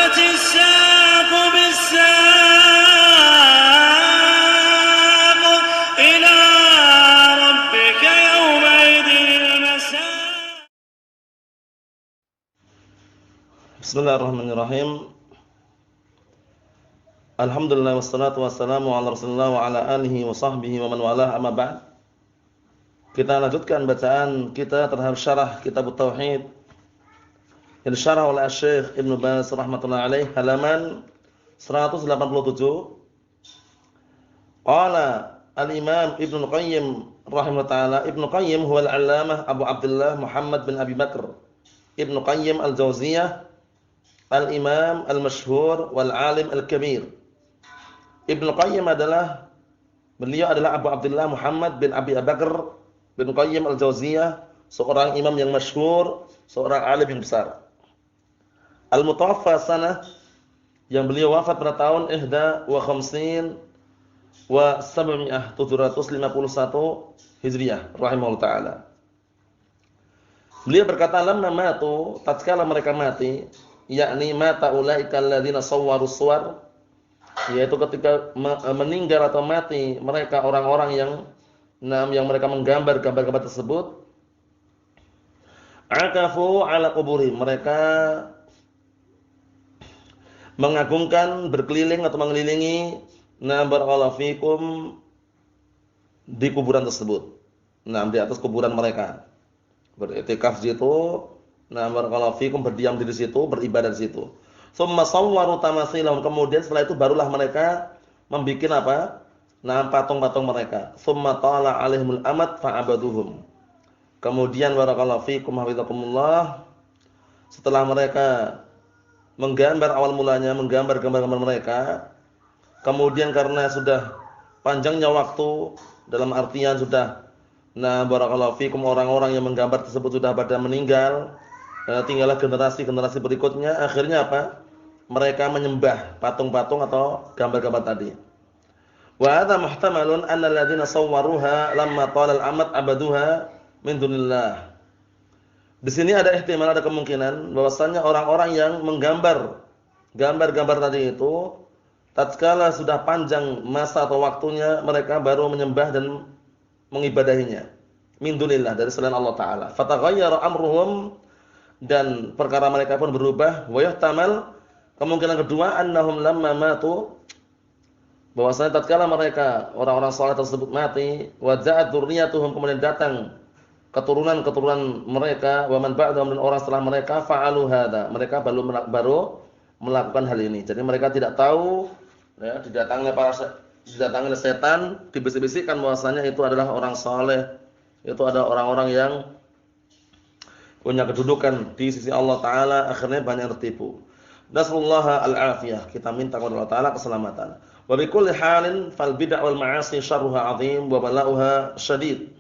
والتفت الساق بالساق إلى ربك يومئذ المساق. Bismillahirrahmanirrahim. Alhamdulillah wassalatu wassalamu ala Rasulillah wa ala alihi wa sahbihi wa man walah, amma ba'd. Kita lanjutkan bacaan kita terhadap syarah Kitab Tauhid yang disyarah oleh Syekh Ibnu Baz rahimatullah alaih, halaman 187. Qala al-Imam Ibnu Qayyim rahimahullah taala. Ibnu Qayyim huwa al-'allamah Abu Abdullah Muhammad bin Abi Bakr Ibnu Qayyim al-Jauziyah, al-Imam al-Mashhur wal-'alim al-kabir. Ibnu Qayyim beliau adalah Abu Abdullah Muhammad bin Abi Bakr bin Qayyim al-Jauziyah, seorang imam yang masyhur, seorang alim yang besar. Al-mutawaffa sanah, yang beliau wafat pada tahun 51 wa 751 Hijriah rahimahullah taala. Beliau berkata, lamma matu, tatkala mereka mati, yakni mata ulaika alladzina sawwarus suwar, yaitu ketika meninggal atau mati mereka orang-orang yang mereka menggambar gambar-gambar tersebut, akafu ala quburi, mereka mengagungkan, berkeliling atau mengelilingi barakallahu fikum di kuburan tersebut. Di atas kuburan mereka. Beriktikaf di situ, barakallahu fikum berdiam di situ, beribadah di situ. Tsumma sawwaru tamasilahum, kemudian setelah itu barulah mereka membikin apa? Patung-patung mereka. Tsumma tala 'alaihimul amad fa'abaduhum. Kemudian barakallahu fikum hafizakumullah, setelah mereka menggambar, awal mulanya menggambar gambar-gambar mereka, kemudian karena sudah panjangnya waktu, dalam artian sudah barakallahu fikum orang-orang yang menggambar tersebut sudah pada meninggal, tinggallah generasi-generasi berikutnya, akhirnya apa? Mereka menyembah patung-patung atau gambar-gambar tadi. Wa hadza muhtamalun anna alladziina sawwaruha lamma tala al-amad abaduha min dunillah. Di sini ada ihtimal, ada kemungkinan bahwasanya orang-orang yang menggambar gambar-gambar tadi itu tatkala sudah panjang masa atau waktunya, mereka baru menyembah dan mengibadahinya min dunillah, dari selain Allah taala. Fataghayyara amruhum, dan perkara mereka pun berubah. Wa yahtamal, kemungkinan kedua, annahum lamma matu, bahwasanya tatkala mereka orang-orang saleh tersebut mati, wa ja'at dzurriyyatuhum, kemudian datang keturunan-keturunan mereka, wa man ba'dahum, dan orang setelah mereka, fa'alu hadza, mereka baru melakukan hal ini. Jadi mereka tidak tahu, ya, didatangi oleh setan, dibisik-bisikkan bahwasanya itu adalah orang saleh, itu ada orang-orang yang punya kedudukan di sisi Allah taala, akhirnya banyak tertipu. Nasallallahu al-afiyah, kita minta kepada Allah taala keselamatan. Wa bi kulli halin fal bid'ah wal ma'asi syarruha 'azim wa bala'uha syadid.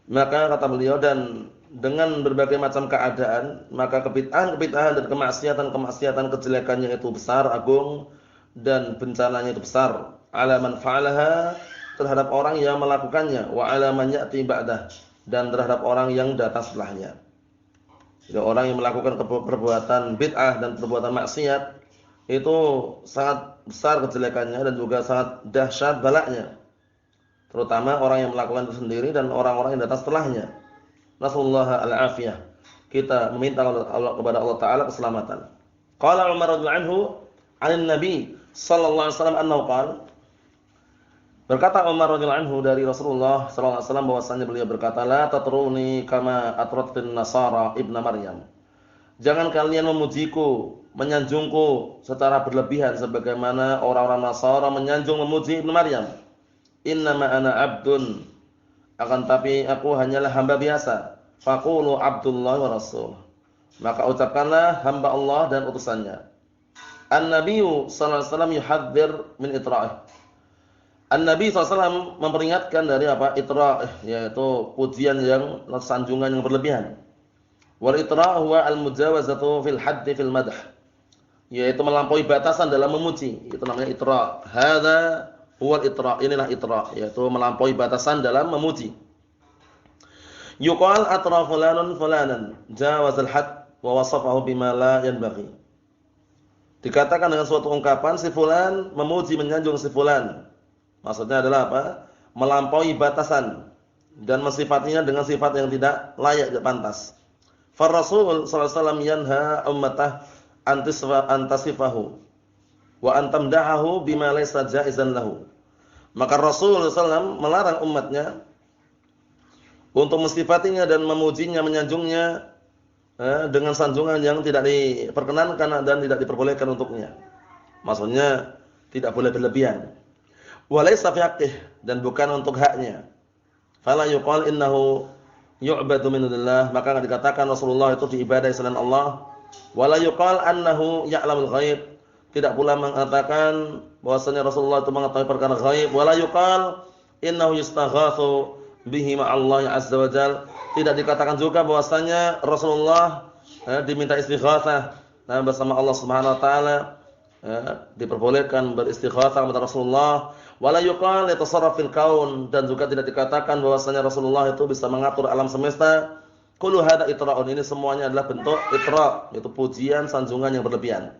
Maka kata beliau, dan dengan berbagai macam keadaan, maka kebid'ahan dan kemaksiatan kejelekannya itu besar, agung, dan bencananya itu besar. Ala man fa'alaha, terhadap orang yang melakukannya, wa ala man ya'ti ba'dah, dan terhadap orang yang datang setelahnya. Jadi orang yang melakukan perbuatan bid'ah dan perbuatan maksiat itu sangat besar kejelekannya dan juga sangat dahsyat balaknya. Terutama orang yang melakukan itu sendiri dan orang-orang yang datang setelahnya. Nasallallahu al-afiyah. Kita meminta kepada Allah taala keselamatan. Qala Umar radhiyallahu anhu 'an Nabi sallallahu alaihi wasallam annahu qala, berkata Umar radhiyallahu anhu dari Rasulullah sallallahu alaihi wasallam bahwasanya beliau berkata, la tatruni kama atratin nasara ibnu Maryam. Jangan kalian memujiku, menyanjungku secara berlebihan sebagaimana orang-orang Nasara menyanjung memuji Ibnu Maryam. Innama ana abdun, akan tapi aku hanyalah hamba biasa. Faqulu abdullah wa rasul, maka ucapkanlah hamba Allah dan utusannya. An-Nabiyyu sallallahu alaihi wasallam yuhadzir min itra'ih. An-Nabi SAW memperingatkan dari apa? Itra'ih, yaitu pujian yang, sanjungan yang berlebihan. Wal itra' huwa al-mujawazatu fil haddi fil madh, yaitu melampaui batasan dalam memuji, itu namanya itra'. Hadza huwa al-itra', inilah itra', yaitu melampaui batasan dalam memuji. Yuqal atra fulanun fulanan jawazal hadd wa wasafahu bima la yanbaghi. Dikatakan dengan suatu ungkapan si fulan memuji menyanjung si fulan. Maksudnya adalah apa? Melampaui batasan dan mensifatinya dengan sifat yang tidak layak, tidak pantas. Far Rasul sallallahu alaihi wasallam yanha ummatah antasifahu wa antamdahu bima laysa jaizan lahu. Maka Rasul sallallahu alaihi wasallam melarang umatnya untuk mensifatinya dan memujinya, menyanjungnya dengan sanjungan yang tidak diperkenankan dan tidak diperbolehkan untuknya. Maksudnya tidak boleh berlebihan. Walaysa fi haqqih, dan bukan untuk haknya. Fala yuqal innahu yu'badu min dunillah, maka enggak dikatakan Rasulullah itu diibadahi selain Allah. Wala yuqal annahu ya'lamul ghaib, tidak pula mengatakan bahwasanya Rasulullah itu mengetahui perkara ghaib. Wala yuqal innahu yustaghatsu bihi ma'allahi azza wajalla, tidak dikatakan juga bahwasanya Rasulullah diminta istighatsah bersama Allah Subhanahu wa taala, diperbolehkan beristighatsah kepada Rasulullah. Wala yuqal yatasarraf fil kaun, dan juga tidak dikatakan bahwasanya Rasulullah itu bisa mengatur alam semesta. Kullu hadza itra'un, ini semuanya adalah bentuk itra', yaitu pujian, sanjungan yang berlebihan.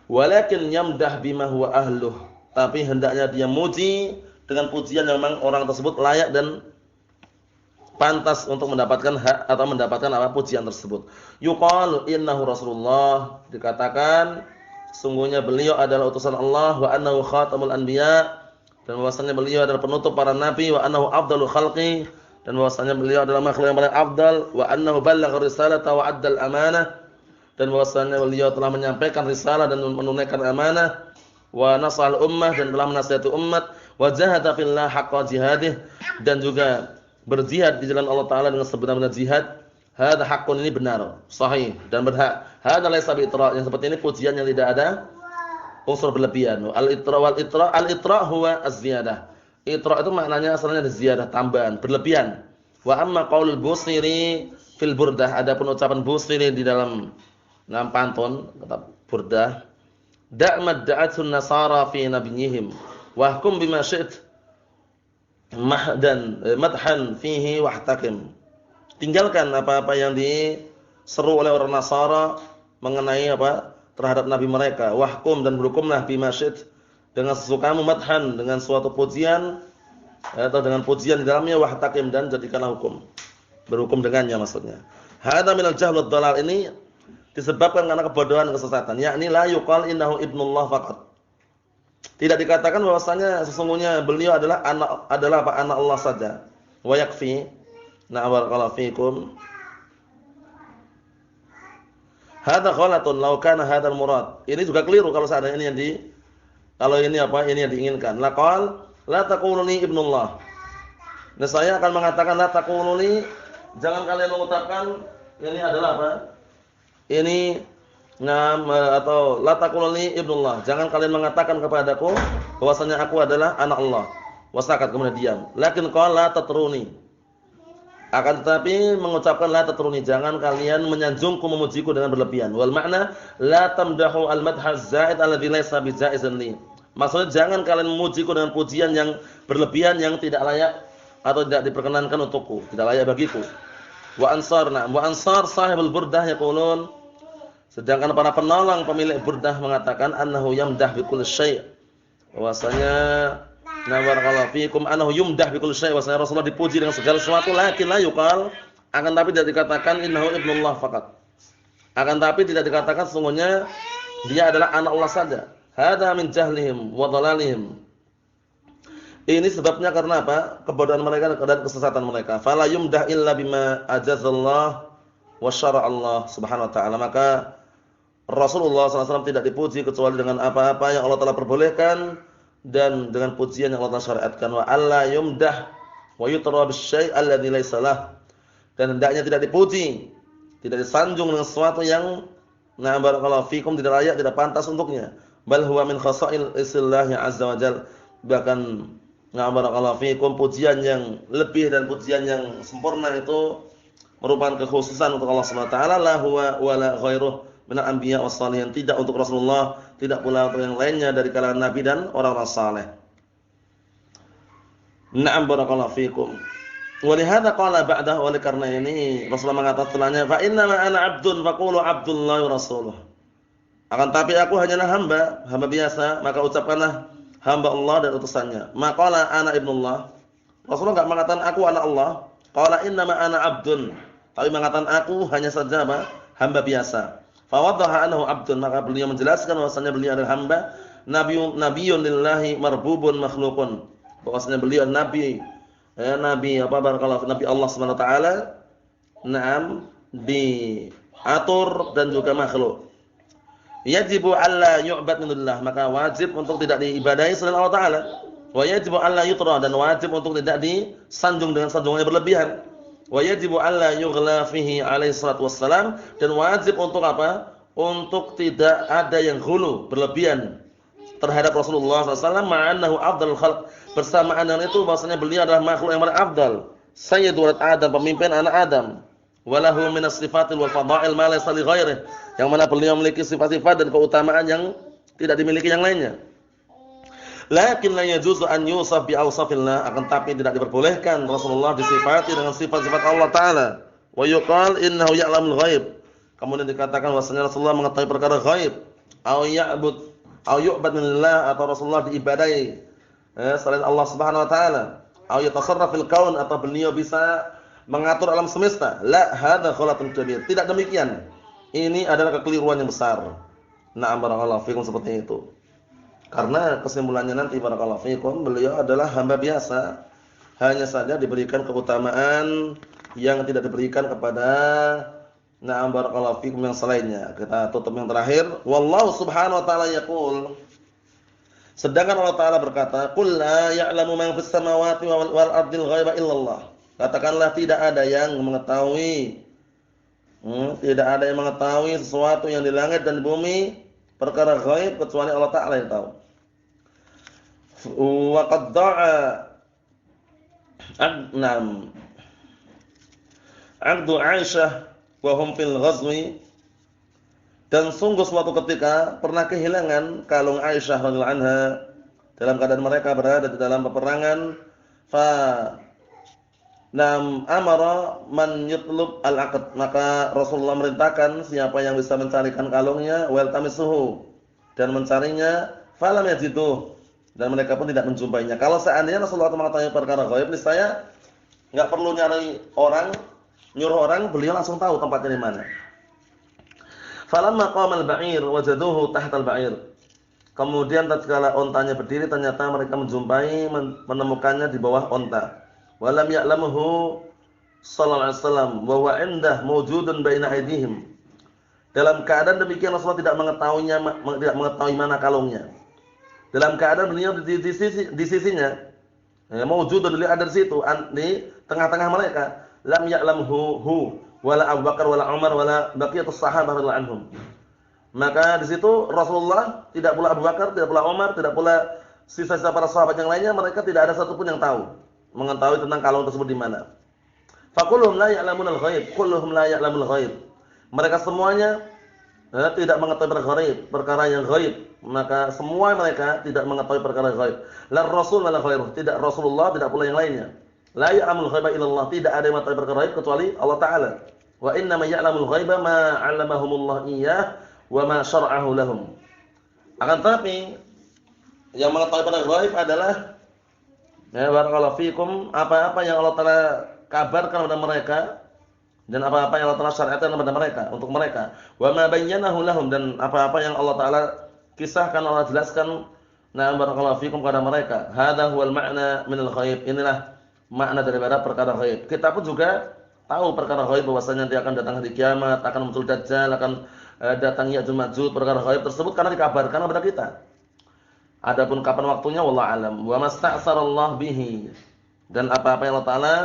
Walakin yamdah bima huwa ahluh, tapi hendaknya dia muji dengan pujian yang memang orang tersebut layak dan pantas untuk mendapatkan hak atau mendapatkan apa pujian tersebut. Yuqalu innahu Rasulullah, dikatakan sungguhnya beliau adalah utusan Allah, wa annahu khatamul anbiya, dan bahwasanya beliau adalah penutup para nabi, wa annahu afdalul khalqi, dan bahwasanya beliau adalah makhluk yang paling afdal, wa annahu ballagha risalata wa addal amanah, dan bahwasanya beliau telah menyampaikan risalah dan menunaikan amanah, wa nasahal ummah, dan telah menasihati umat, wa jahada fillah haqqa jihadih, dan juga berjihad di jalan Allah taala dengan sebenar-benar jihad. Hadza haqqun, ini benar, sahih dan berhak. Hadza laysa bi'itra', yang seperti ini pujian yang tidak ada unsur berlebihan. Al-itra wal itra, al-itra huwa az-ziyadah. Itra itu maknanya asalnya ziyadah, tambahan, berlebihan. Wa amma qaulul Busiri fil burdah, adapun ucapan Busiri di dalam pantun kata burdah, da'mad da'atun nasara fi nabiyihim wa hukum bima syi'ta madhan fihi wahtakim. Tinggalkan apa-apa yang diseru oleh orang Nasara mengenai apa terhadap nabi mereka. Wahkum, dan berhukumlah bima syi'ta, dengan sesukamu, madhan, dengan suatu pujian atau dengan pujian di dalamnya, wahtakim, dan jadikanlah hukum, berhukum dengannya maksudnya. Hadza minal jahl wad dhalal, ini disebabkan karena kebodohan dan kesesatan. Yakni la yuqal innahu ibnullah faqat, tidak dikatakan bahwasanya sesungguhnya beliau adalah anak Allah saja. Wa yakfi, na barakallahu fikum. Hadza ghalatun law kana hadzal murad. Ini juga keliru kalau seandainya ini yang ini yang diinginkan. Laqal la taquluni ibnullah. Nah, saya akan mengatakan la taquluni, jangan kalian mengucapkan ini adalah apa? Ini atau la taquluni ibnullah, jangan kalian mengatakan kepadaku bahwasanya aku adalah anak Allah. Wasakat, kemudian diam. Lakin qala la tatruni, akan tetapi mengucapkan la tatruni, jangan kalian menyanjungku, memujiku dengan berlebihan. Wal makna la tamdahu al madha zaid alladhi laysa bijaizan li, maksudnya jangan kalian memujiku dengan pujian yang berlebihan yang tidak layak atau tidak diperkenankan untukku, tidak layak bagiku. Wa ansarna, wa ansar sahibul burdah yaqulun, sedangkan para penolong pemilik burdah mengatakan annahu yamdah bi kulli syai', bahwasanya barakallahu fikum annahu yumdah bi kulli syai', bahwasanya Rasulullah dipuji dengan segala sesuatu. Lakin la yuqal, akan tapi tidak dikatakan innahu ibnullah faqat, akan tapi tidak dikatakan sesungguhnya dia adalah anak Allah saja. Hadza min jahlihim wa dhalalihim, ini sebabnya karena apa? Kebodohan mereka dan kesesatan mereka. Fala yumdah illa bima ajazallah wa syara Allah subhanahu wa ta'ala, maka Rasulullah SAW tidak dipuji kecuali dengan apa-apa yang Allah telah perbolehkan dan dengan pujian yang Allah telah syariatkan. Wa alla yumdah wa yutra bisyai' alladzi laysa lah, dan hendaknya tidak dipuji, tidak disanjung dengan sesuatu yang barakallahu fikum tidak layak, tidak pantas untuknya. Bal huwa min khasa'il isillah azza wa jalla, bahkan barakallahu fikum pujian yang lebih dan pujian yang sempurna itu merupakan kekhususan untuk Allah Subhanahu wa taala. La huwa wala ghairuh minal anbiya was shalihin, tidak untuk Rasulullah, tidak pula untuk yang lainnya dari kalangan nabi dan orang-orang saleh. Na'am barakallahu fikum. Wa lihadza qala ba'dahu, oleh karena ini Rasulullah mengatakan setelahnya, fa inna ma ana 'abdun faqulu 'abdullahi wa rasuluh. Akan tapi aku hanyalah hamba biasa, maka ucapkanlah hamba Allah dan utusannya. Maqala ana ibnullah. Rasulullah enggak mengatakan aku anak Allah. Qala innama ana abdun. Tapi mengatakan aku hanya saja apa? Hamba biasa. Fa waddaha annahu abdun, maka beliau menjelaskan bahwasanya beliau adalah hamba, nabiyyun lillahi marbubun makhluqun. Bahwasanya beliau nabi, nabi apa barakallahu nabi Allah Subhanahu wa taala. Naam, diatur dan juga makhluk. Yajibu alla yu'bad min dunillah, maka wajib untuk tidak diibadahi selain Allah taala. Wa yajibu alla yutra, dan wajib untuk tidak disanjung dengan sanjungan yang berlebihan. Wa yajibu alla yughla fihi alaihi salatu wassalam, dan wajib untuk apa? Untuk tidak ada yang ghulu, berlebihan terhadap Rasulullah SAW, ma'annahu afdalul khalq, bersamaan dengan itu bahwasanya beliau adalah makhluk yang paling afdal, sayyidul Adam, pemimpin anak Adam. Walahu minas sifatil wal fadail ma laysa li ghairihi, yang mana beliau memiliki sifat-sifat dan keutamaan yang tidak dimiliki yang lainnya. Lakin la yajuzu an yusaf bi awsafillah, akan tapi tidak diperbolehkan Rasulullah disifati dengan sifat-sifat Allah taala. Wa yuqal innahu ya'lamul ghaib, kemudian dikatakan bahwasanya Rasulullah mengetahui perkara ghaib, au ya'bud au yu'bad minillah, atau Rasulullah diibadahi selain Allah Subhanahu wa taala, au yatasarraf fil kaun, atau beliau bisa mengatur alam semesta. La hadza ghalatun kabir, tidak demikian. Ini adalah kekeliruan yang besar. Na'am barakallahu fikum, seperti itu. Karena kesimpulannya nanti barakallahu fikum, beliau adalah hamba biasa, hanya saja diberikan keutamaan yang tidak diberikan kepada na'am barakallahu fikum yang selainnya. Kita tutup yang terakhir. Wallahu subhanahu wa ta'ala yaqul, sedangkan Allah taala berkata, qul la ya'lamu man fis samawati wal ardil ghaiba illallah. Katakanlah tidak ada yang mengetahui sesuatu yang di langit dan di bumi, perkara ghaib, kecuali Allah taala yang tahu. Wa qad da'a Aqdu Aisyah wa hum fil ghazwi, dan sungguh suatu ketika pernah kehilangan kalung Aisyah radhiyallahu anha dalam keadaan mereka berada di dalam peperangan. Fa amara man yutlub al-aqd, maka Rasulullah merintahkan siapa yang bisa mencarikan kalungnya, wal tamisuhu, dan mencarinya, falam yajiduh, dan mereka pun tidak menjumpainya. Kalau seandainya Rasulullah mengetahui perkara ghaib, niscaya enggak perlu nyuruh orang, beliau langsung tahu tempatnya di mana. Falamma qama al-ba'ir wajaduhu tahta al-ba'ir, kemudian tatkala ontanya berdiri, ternyata mereka menemukannya di bawah onta. Walam ya'lamuhu sallallahu alaihi wasallam wa huwa indah mawjudun baina aydihim, dalam keadaan demikian Rasulullah tidak mengetahui mana kalungnya, dalam keadaan beliau di sisinya, mawjudun, beliau ada di situ, di tengah-tengah mereka. Lam ya'lamhu wala Abu Bakar wala Umar wala baqiyatus sahabah radhiyallahu anhum, maka di situ Rasulullah, tidak pula Abu Bakar, tidak pula Umar, tidak pula sisa-sisa para sahabat yang lainnya, mereka tidak ada satupun yang mengetahui tentang kalung tersebut di mana. Faqulhum la ya'lamunal ghaib, kulluhum la ya'lamul ghaib, mereka semuanya tidak mengetahui perkara yang ghaib, maka semua mereka tidak mengetahui perkara ghaib. La Rasul wala ghairuh, tidak Rasulullah, tidak pula yang lainnya. La ya'lamul ghaiba illallah, tidak ada yang mengetahui perkara ghaib kecuali Allah taala. Wa inna ma ya'lamul ghaiba ma 'allamahumullah iyyah wa ma syara'ahu lahum. Akan tapi yang mengetahui perkara ghaib adalah, barakallahu fikum, apa-apa yang Allah taala kabarkan kepada mereka dan apa-apa yang Allah taala syariatkan kepada mereka, untuk mereka. Wa ma bayyanahu lahum, dan apa-apa yang Allah taala kisahkan, Allah jelaskan, barakallahu fikum, kepada mereka. Hadza huwal ma'na minal ghaib, inilah makna daripada perkara ghaib. Kita pun juga tahu perkara ghaib, bahwasanya nanti akan datang hari kiamat, akan muncul dajjal, akan datang Ya'juj Ma'juj, perkara ghaib tersebut karena dikabarkan kepada kita. Adapun kapan waktunya wallahu alam. Wa masta'sarallahu bihi, dan apa-apa yang Allah taala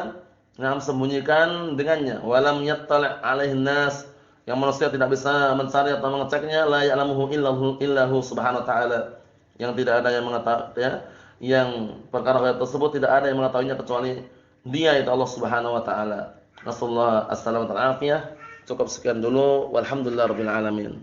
sembunyikan dengannya. Walam yattali' alaihin nas, yang manusia tidak bisa mencari atau mengeceknya. La ya'lamuhu illahu subhanahu wa ta'ala, yang tidak ada yang mengetahui, yang perkara ghaib tersebut tidak ada yang mengetahuinya kecuali Dia, itu Allah Subhanahu wa taala. Nasallahu alaihi wasallam. Cukup sekian dulu, walhamdulillahirabbil alamin.